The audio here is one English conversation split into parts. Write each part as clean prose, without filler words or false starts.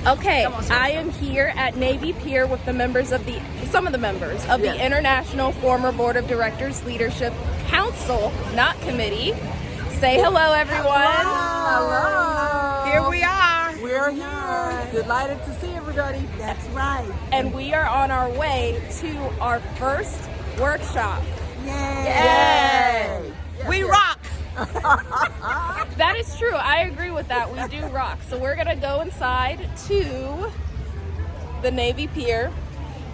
Okay, I am here at Navy Pier with some of the members of the International Former Board of Directors Leadership Council, not committee. Say hello, everyone. Hello. Here we are. We're here. Delighted to see everybody. That's right. And we are on our way to our first workshop. Yay! We rock. That is true. I agree with that. We do rock. So we're going to go inside to the Navy Pier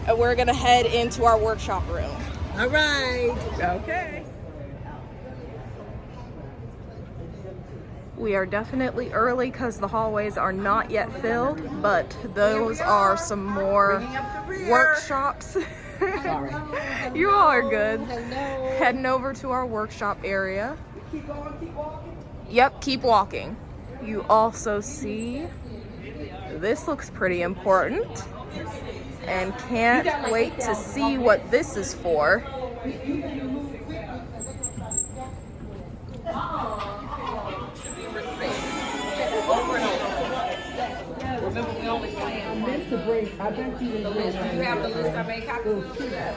and we're going to head into our workshop room. All right. Okay. We are definitely early because the hallways are not yet filled, but those are some more workshops. Sorry. You all are good. Heading over to our workshop area. Keep going, keep walking. Yep, keep walking. You also see this looks pretty important and can't wait to see what this is for. Remember, we only planned to bring. I bet you the list. Do you have the list I made copies? Yeah.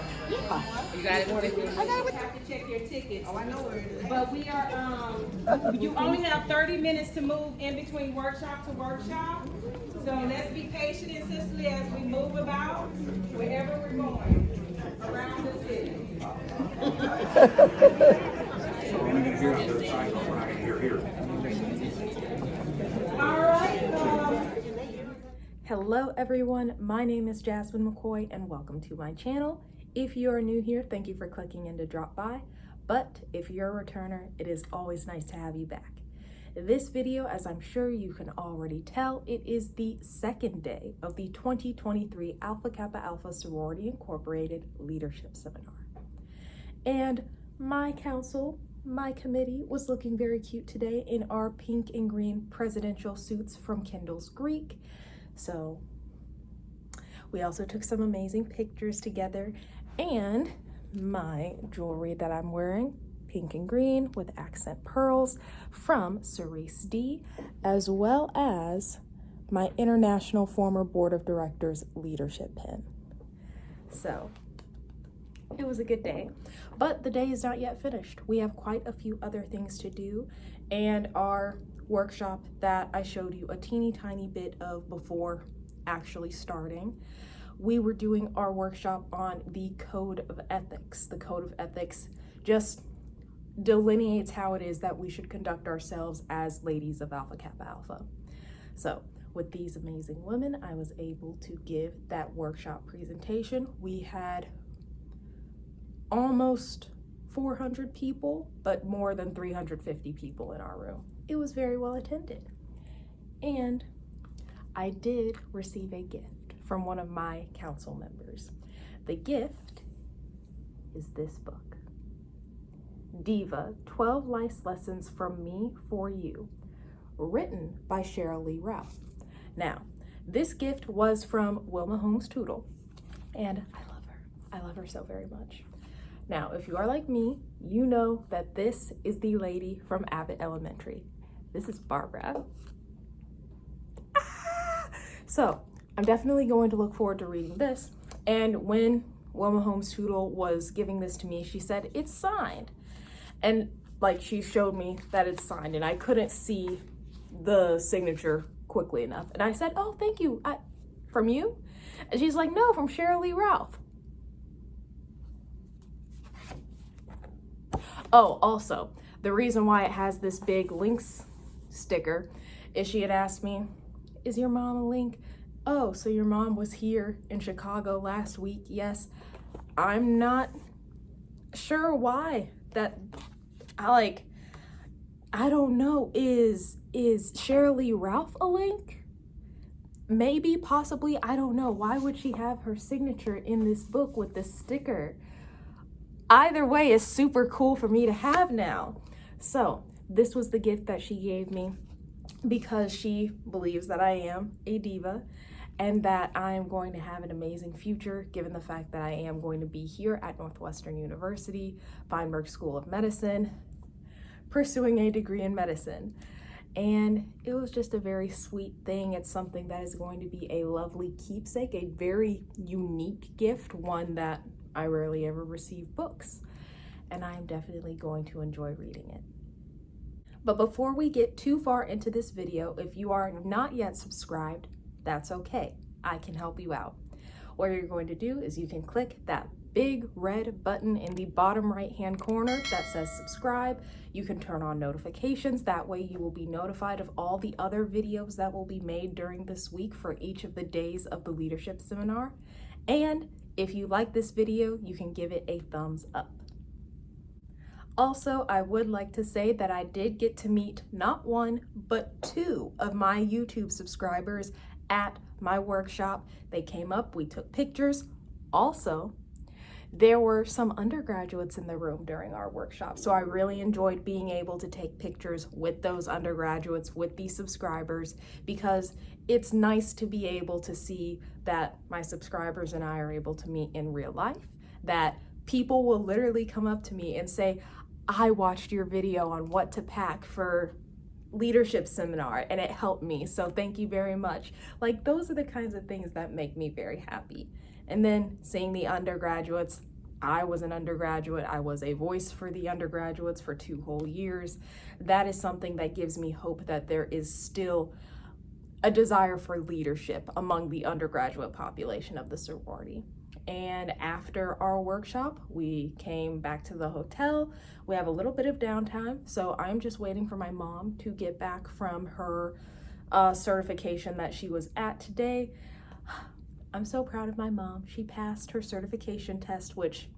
You got it with you? I got it with you. have to check your tickets. Oh, I know where it is. But we are, you only have 30 minutes to move in between workshop to workshop. So let's be patient and sisterly as we move about wherever we're going around the city. All right. Hello everyone, my name is Jasmine McCoy and welcome to my channel. If you are new here, thank you for clicking in to drop by, but if you're a returner, it is always nice to have you back. This video, as I'm sure you can already tell, it is the second day of the 2023 Alpha Kappa Alpha Sorority Incorporated Leadership Seminar. And my council, my committee, was looking very cute today in our pink and green presidential suits from Kendall's Greek. So we also took some amazing pictures together, and my jewelry that I'm wearing, pink and green with accent pearls from Sorority, as well as my International Former Board of Directors leadership pin. So it was a good day, but the day is not yet finished. We have quite a few other things to do, and our workshop that I showed you a teeny tiny bit of before actually starting, we were doing our workshop on the Code of Ethics. The Code of Ethics just delineates how it is that we should conduct ourselves as ladies of Alpha Kappa Alpha. So with these amazing women, I was able to give that workshop presentation. We had almost 400 people, but more than 350 people in our room. It was very well attended. And I did receive a gift from one of my council members. The gift is this book, Diva, 12 Life Lessons from Me for You, written by Cheryl Lee Ralph. Now, this gift was from Wilma Holmes Tootle, and I love her. I love her so very much. Now, if you are like me, you know that this is the lady from Abbott Elementary. This is Barbara. So I'm definitely going to look forward to reading this. And when Wilma Holmes Tootle was giving this to me, she said, it's signed. And like she showed me that it's signed, and I couldn't see the signature quickly enough. And I said, oh, thank you. From you? And she's like, no, from Cheryl Lee Ralph. Oh, also, the reason why it has this big links sticker is she had asked me, is your mom a link? Oh, so your mom was here in Chicago last week? Yes. I'm not sure why that, I don't know. Is Cheryl Lee Ralph a link? Maybe, possibly, I don't know. Why would she have her signature in this book with this sticker? Either way is super cool for me to have now. So this was the gift that she gave me because she believes that I am a diva and that I am going to have an amazing future, given the fact that I am going to be here at Northwestern University, Feinberg School of Medicine, pursuing a degree in medicine. And it was just a very sweet thing. It's something that is going to be a lovely keepsake, a very unique gift, one that I rarely ever receive books. And I am definitely going to enjoy reading it. But before we get too far into this video, if you are not yet subscribed, that's okay. I can help you out. What you're going to do is you can click that big red button in the bottom right hand corner that says subscribe. You can turn on notifications. That way you will be notified of all the other videos that will be made during this week for each of the days of the leadership seminar. And if you like this video, you can give it a thumbs up. Also, I would like to say that I did get to meet not one, but two of my YouTube subscribers at my workshop. They came up, we took pictures. Also, there were some undergraduates in the room during our workshop. So I really enjoyed being able to take pictures with those undergraduates, with these subscribers, because it's nice to be able to see that my subscribers and I are able to meet in real life, that people will literally come up to me and say, I watched your video on what to pack for leadership seminar and it helped me, so thank you very much. Like, those are the kinds of things that make me very happy. And then seeing the undergraduates, I was an undergraduate, I was a voice for the undergraduates for 2 whole years. That is something that gives me hope that there is still a desire for leadership among the undergraduate population of the sorority. And after our workshop, we came back to the hotel. We have a little bit of downtime, so I'm just waiting for my mom to get back from her certification that she was at today. I'm so proud of my mom. She passed her certification test, which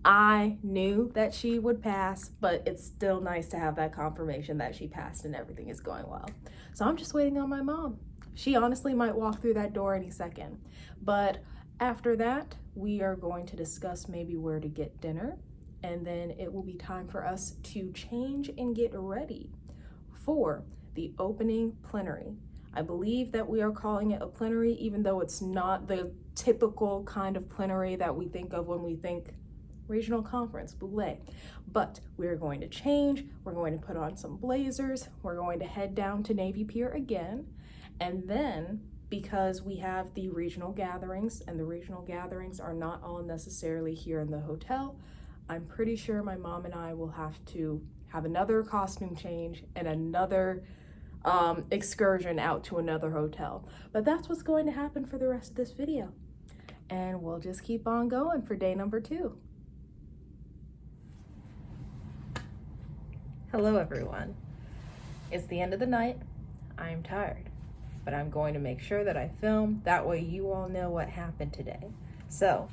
I knew that she would pass, but it's still nice to have that confirmation that she passed and everything is going well. So I'm just waiting on my mom. She honestly might walk through that door any second. But after that, we are going to discuss maybe where to get dinner, and then it will be time for us to change and get ready for the opening plenary. I believe that we are calling it a plenary, even though it's not the typical kind of plenary that we think of when we think regional conference, boule. But we're going to change, we're going to put on some blazers, we're going to head down to Navy Pier again, and then because we have the regional gatherings, and the regional gatherings are not all necessarily here in the hotel, I'm pretty sure my mom and I will have to have another costume change and another excursion out to another hotel. But that's what's going to happen for the rest of this video. And we'll just keep on going for day number 2. Hello everyone. It's the end of the night. I'm tired, but I'm going to make sure that I film. That way you all know what happened today. So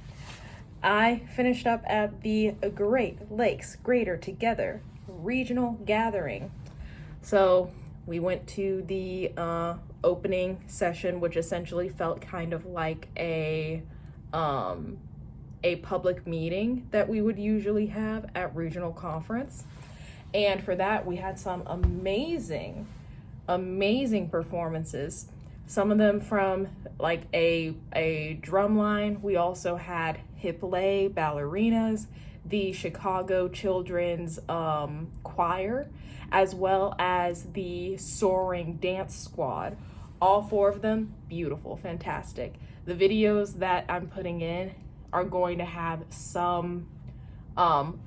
I finished up at the Great Lakes Greater Together regional gathering. So we went to the opening session, which essentially felt kind of like a public meeting that we would usually have at regional conference. And for that, we had some amazing performances. Some of them from like a drum line. We also had hip lay ballerinas, the Chicago Children's Choir, as well as the Soaring Dance Squad. All 4 of them, beautiful, fantastic. The videos that I'm putting in are going to have some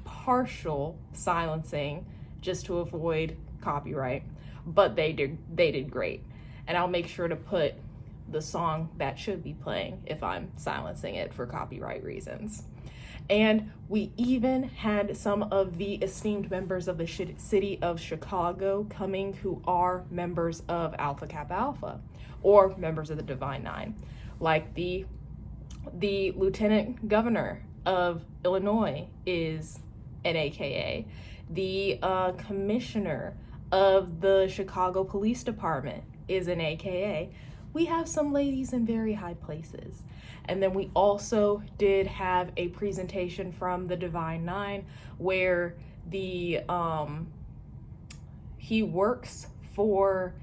partial silencing just to avoid copyright, but they did great. And I'll make sure to put the song that should be playing if I'm silencing it for copyright reasons. And we even had some of the esteemed members of the city of Chicago coming who are members of Alpha Kappa Alpha or members of the Divine Nine, like the Lieutenant Governor of Illinois is an AKA. The Commissioner of the Chicago Police Department is an AKA. We have some ladies in very high places. And then we also did have a presentation from the Divine Nine where he works for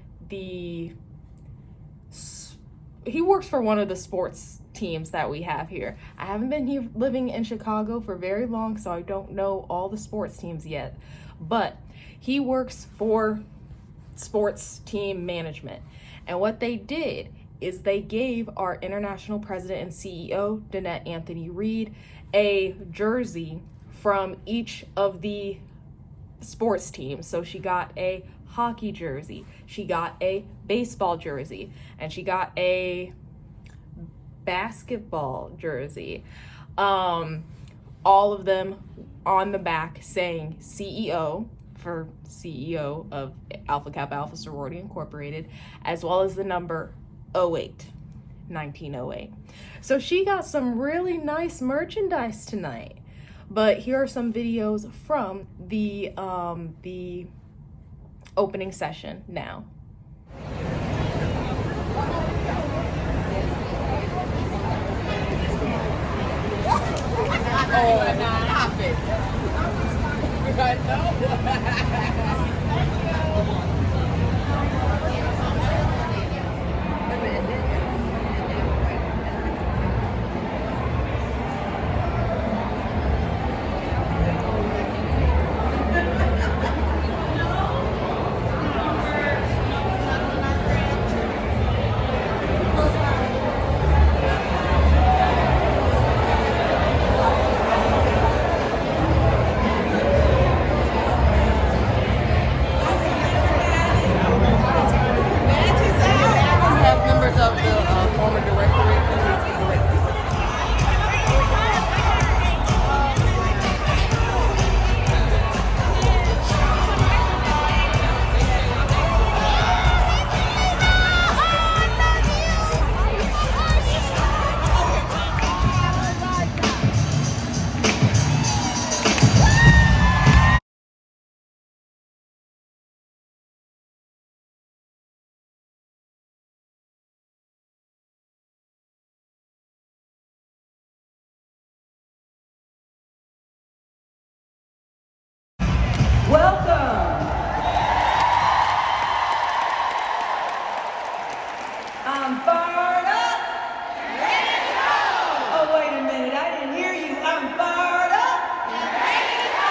one of the sports teams that we have here. I haven't been here living in Chicago for very long, so I don't know all the sports teams yet, but he works for sports team management. And what they did is they gave our international president and CEO, Danette Anthony Reed, a jersey from each of the sports teams. So she got a hockey jersey, she got a baseball jersey, and she got a basketball jersey. All of them on the back saying CEO, for CEO of Alpha Kappa Alpha Sorority Incorporated, as well as the number 08, 1908. So she got some really nice merchandise tonight. But here are some videos from the opening session now. Oh, stop it. I have members of the former directorate. Welcome. I'm fired up. Ready to go. Oh, wait a minute. I didn't hear you. I'm fired up. Ready to go.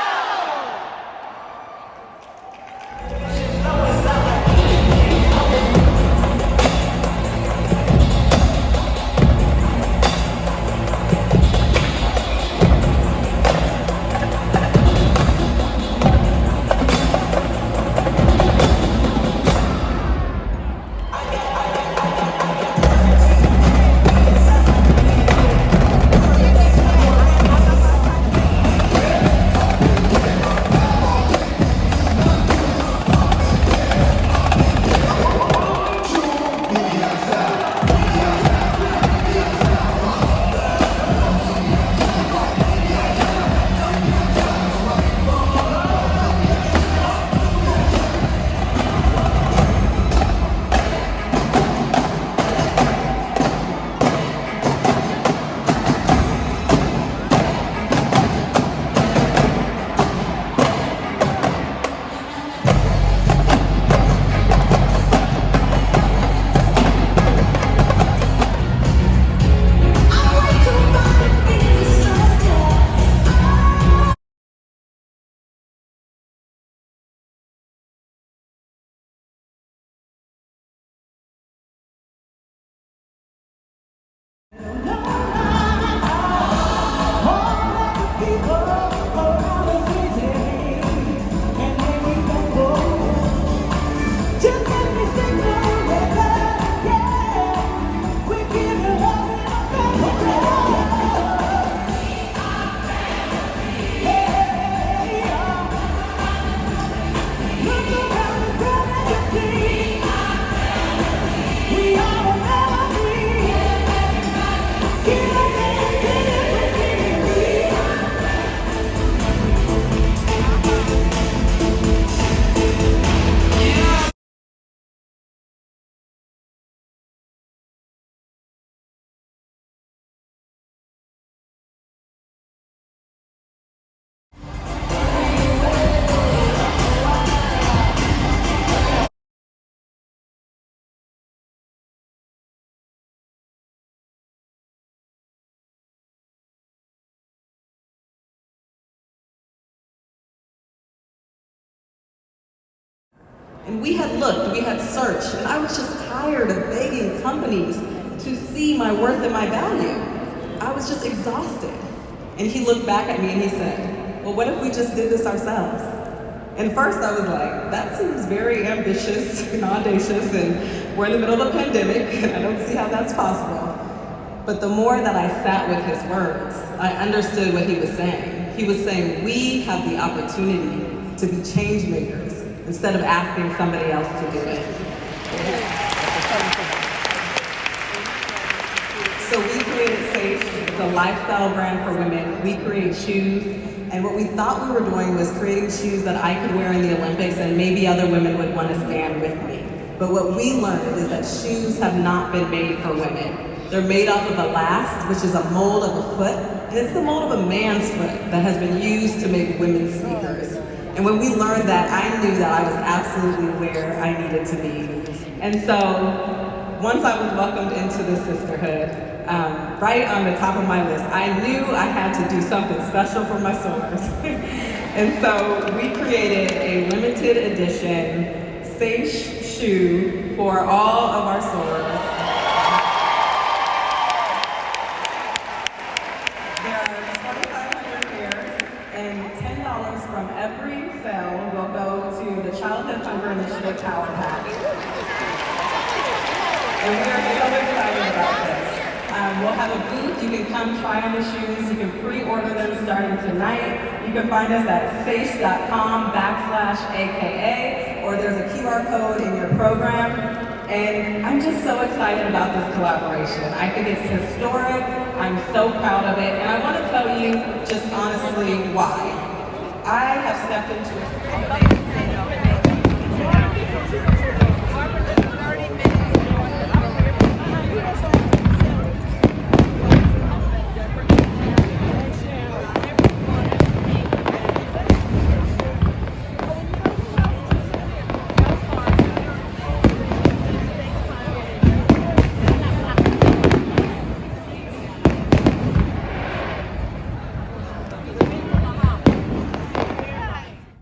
And we had looked, we had searched, and I was just tired of begging companies to see my worth and my value. I was just exhausted. And he looked back at me and he said, well, what if we just did this ourselves? And first I was like, that seems very ambitious and audacious, and we're in the middle of a pandemic, and I don't see how that's possible. But the more that I sat with his words, I understood what he was saying. He was saying, we have the opportunity to be change makers instead of asking somebody else to do it. So we created Safe. It's a lifestyle brand for women. We create shoes, and what we thought we were doing was creating shoes that I could wear in the Olympics and maybe other women would want to stand with me. But what we learned is that shoes have not been made for women. They're made off of elast, which is a mold of a foot, and it's the mold of a man's foot that has been used to make women's sneakers. And when we learned that, I knew that I was absolutely where I needed to be. And so, once I was welcomed into the sisterhood, right on the top of my list, I knew I had to do something special for my sorors. And so we created a limited edition Safe shoe for all of our sorors. There are 2,500 pairs, and $10 from every sale will go to the Childhood Hunger Initiative Power Pack. And we are so excited about this. We'll have a booth. You can come try on the shoes. You can pre-order them starting tonight. You can find us at safe.com/AKA, or there's a QR code in your program. And I'm just so excited about this collaboration. I think it's historic. I'm so proud of it. And I want to tell you just honestly why. I have stepped into it.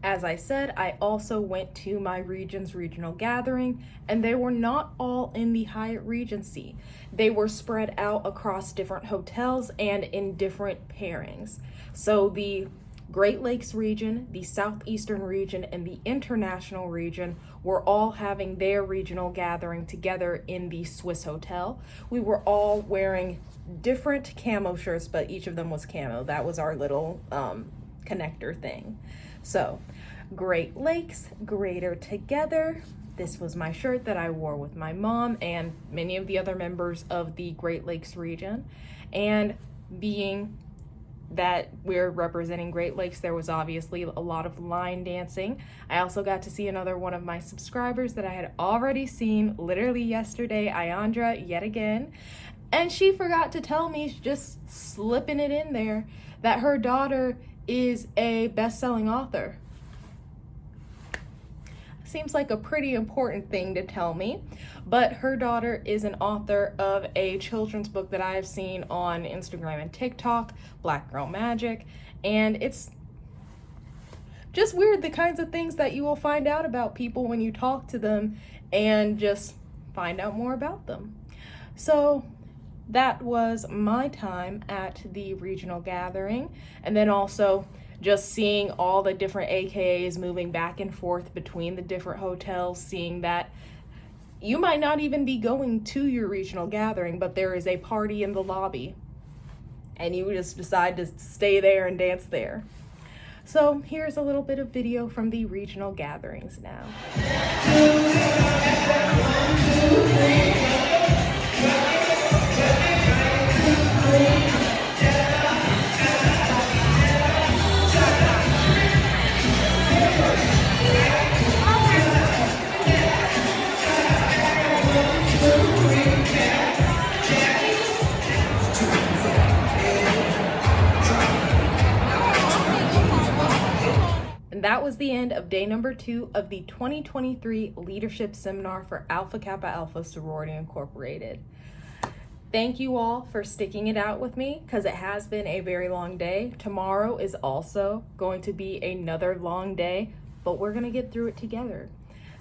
As I said, I also went to my region's regional gathering, and they were not all in the Hyatt Regency. They were spread out across different hotels and in different pairings. So the Great Lakes region, the Southeastern region, and the International region were all having their regional gathering together in the Swiss Hotel. We were all wearing different camo shirts, but each of them was camo. That was our little connector thing. So, Great Lakes, greater together. This was my shirt that I wore with my mom and many of the other members of the Great Lakes region. And being that we're representing Great Lakes, there was obviously a lot of line dancing. I also got to see another one of my subscribers that I had already seen literally yesterday, Ayandra, yet again. And she forgot to tell me, just slipping it in there, that her daughter is a best-selling author. Seems like a pretty important thing to tell me, but her daughter is an author of a children's book that I have seen on Instagram and TikTok, Black Girl Magic, and it's just weird the kinds of things that you will find out about people when you talk to them and just find out more about them. So that was my time at the regional gathering, and then also just seeing all the different AKAs moving back and forth between the different hotels, seeing that you might not even be going to your regional gathering, but there is a party in the lobby, and you just decide to stay there and dance there. So here's a little bit of video from the regional gatherings now. And that was the end of day number 2 of the 2023 Leadership Seminar for Alpha Kappa Alpha Sorority Incorporated. Thank you all for sticking it out with me, because it has been a very long day. Tomorrow is also going to be another long day, but we're going to get through it together.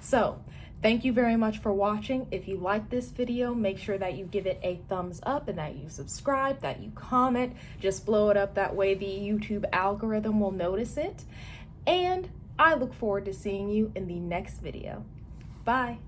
So thank you very much for watching. If you like this video, make sure that you give it a thumbs up and that you subscribe, that you comment. Just blow it up, that way the YouTube algorithm will notice it. And I look forward to seeing you in the next video. Bye.